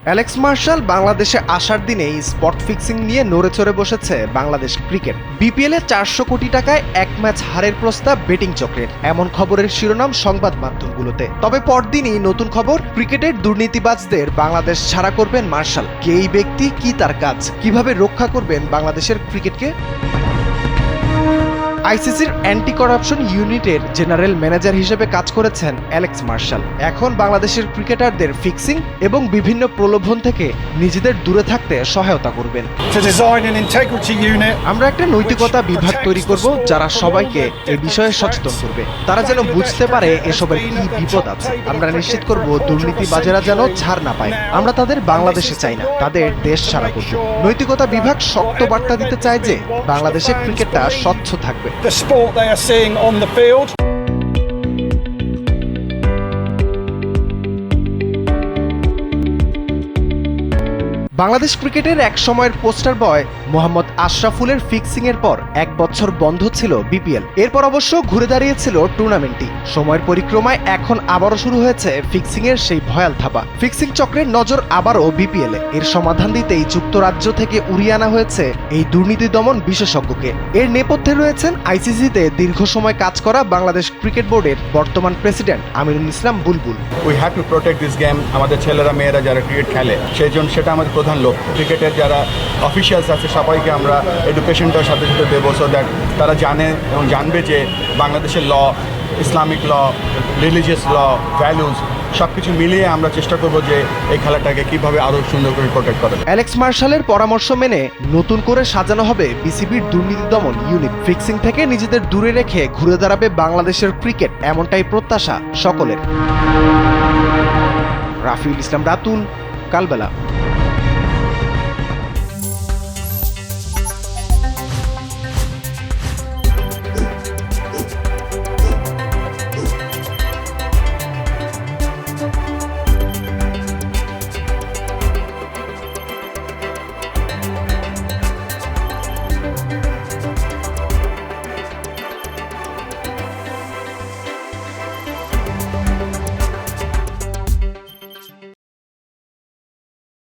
Alex martial বাংলাদেশে আসার দিনেই স্পট ফিক্সিং নিয়ে নড়েচড়ে বসেছে বাংলাদেশ ক্রিকেট। বিপিএলে 400 কোটি টাকায় এক ম্যাচ হারের প্রস্তাব বেটিং চক্রের, এমন খবরের শিরোনাম সংবাদ মাধ্যমগুলোতে। তবে পরদিনই নতুন খবর, ক্রিকেটের দুর্নীতিবাজদের বাংলাদেশ ছাড়া করবেন মার্শাল। কে এই ব্যক্তি, কি তার কাজ, কিভাবে রক্ষা করবেন বাংলাদেশের ক্রিকেটকে? আইসিসির অ্যান্টি করাপশন ইউনিটের জেনারেল ম্যানেজার হিসেবে কাজ করেছেন অ্যালেক্স মার্শাল। এখন বাংলাদেশের ক্রিকেটারদের ফিক্সিং এবং বিভিন্ন প্রলোভন থেকে নিজেদের দূরে থাকতে সহায়তা করবেন। আমরা একটা নৈতিকতা বিভাগ তৈরি করব, যারা সবাইকে এ বিষয়ে সচেতন করবে। তারা যেন বুঝতে পারে এসবের কি বিপদ আছে। আমরা নিশ্চিত করব দুর্নীতিবাজেরা যেন ছাড় না পায়। আমরা তাদের বাংলাদেশে চাই না, তাদের দেশ ছাড়া করব। নৈতিকতা বিভাগ শক্ত বার্তা দিতে চায় যে বাংলাদেশের ক্রিকেটটা স্বচ্ছ থাকবে। The sport they are seeing on the field. Bangladesh ক্রিকেটের এক সময়ের পোস্টার বয় মোহাম্মদ আশরাফুলের ফিক্সিং এর পর 1 বছর বন্ধ ছিল বিপিএল। এরপর অবশ্য ঘুরে দাঁড়িয়েছিল টুর্নামেন্টটি। সময়ের পরিক্রমায় এখন আবারও শুরু হয়েছে ফিক্সিং এর সেই ভয়াল থাবা। ফিক্সিং চক্রের নজর আবারও বিপিএলে। এর সমাধান দিতেই যুক্তরাজ্য থেকে উড়িয়ে আনা হয়েছে এই দুর্নীতি দমন বিশেষজ্ঞকে। এর নেপথ্যে রয়েছেন আইসিসিতে দীর্ঘ সময় কাজ করা বাংলাদেশ ক্রিকেট বোর্ডের বর্তমান president Aminul Islam Bulbul. We have to protect this game. আমাদের ছেলেরা মেয়েরা যারা ক্রিকেট খেলে সেই জন্য সেটা আমাদের প্রধান লক্ষ্য। ক্রিকেটের যারা অফিসিয়ালস আছে সবাইকে আমরা এডুকেশনটার সাথে সাথে দেবো, সো দ্যাট তারা জানে এবং জানবে যে বাংলাদেশের ল, ইসলামিক ল, রিলিজিয়াস ল, ভ্যালুজ সব কিছু মিলিয়ে আমরা চেষ্টা করবো যে এই খেলাটাকে কিভাবে আরও সুন্দর করে প্রোটেক্ট করা যায়। অ্যালেক্স মার্শালের পরামর্শ মেনে নতুন করে সাজানো হবে বিসিবির দুর্নীতি দমন ইউনিট। ফিক্সিং থেকে নিজেদের দূরে রেখে ঘুরে দাঁড়াবে বাংলাদেশের ক্রিকেট, এমনটাই প্রত্যাশা সকলের। রাফিউল ইসলাম রাতুল, কালবেলা।